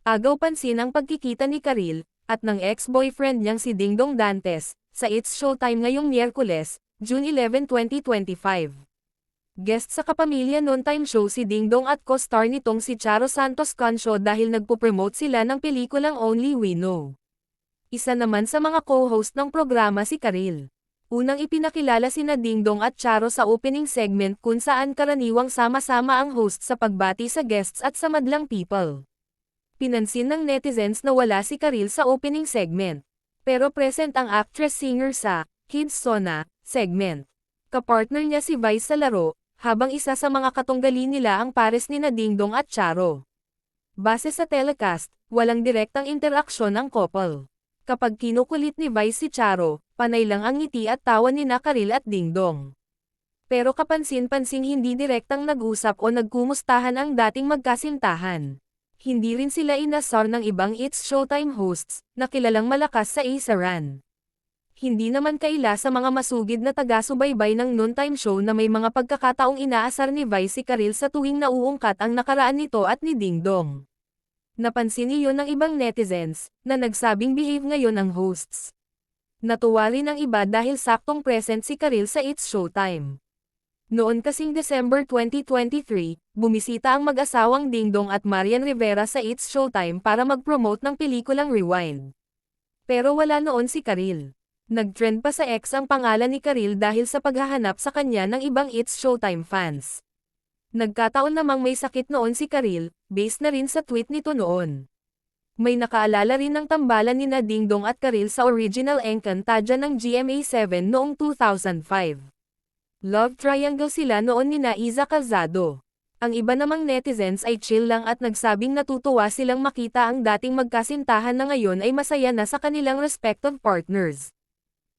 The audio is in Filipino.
Agaw pansin ang pagkikita ni Karil, at ng ex-boyfriend niyang si Dingdong Dantes, sa It's Showtime ngayong Miyerkules, June 11, 2025. Guest sa Kapamilya Noontime Show si Dingdong at co-star nitong si Charo Santos Concho dahil nagpo-promote sila ng pelikulang Only We Know. Isa naman sa mga co-host ng programa si Karil. Unang ipinakilala sina Dingdong at Charo sa opening segment kung saan karaniwang sama-sama ang host sa pagbati sa guests at sa madlang people. Pinansin ng netizens na wala si Karil sa opening segment. Pero present ang actress-singer sa Kids Sona segment. Kapartner niya si Vice sa laro, habang isa sa mga katunggali nila ang pares nina Dingdong at Charo. Base sa telecast, walang direktang interaksyon ang couple. Kapag kinukulit ni Vice si Charo, panay lang ang ngiti at tawa ni Karil at Dingdong. Pero kapansin-pansing hindi direktang nag-usap o nagkumustahan ang dating magkasintahan. Hindi rin sila inasar ng ibang It's Showtime hosts, na kilalang malakas sa isaran. Hindi naman kaila sa mga masugid na taga-subaybay ng noontime show na may mga pagkakataong inaasar ni Vice si Karil sa tuwing nauungkat ang nakaraan nito at ni Dingdong. Napansin iyon ng ibang netizens, na nagsabing behave ngayon ang hosts. Natuwa rin ang iba dahil saktong present si Karil sa It's Showtime. Noon kasing December 2023, bumisita ang mag-asawang Dingdong at Marian Rivera sa It's Showtime para mag-promote ng pelikulang Rewind. Pero wala noon si Karil. Nag-trend pa sa X ang pangalan ni Karil dahil sa paghahanap sa kanya ng ibang It's Showtime fans. Nagkataon namang may sakit noon si Karil, based na rin sa tweet nito noon. May nakaalala rin ng tambalan ni Dingdong at Karil sa original Encantadia ng GMA7 noong 2005. Love triangle sila noon ni Iza Calzado. Ang iba namang netizens ay chill lang at nagsabing natutuwa silang makita ang dating magkasintahan na ngayon ay masaya na sa kanilang respective partners.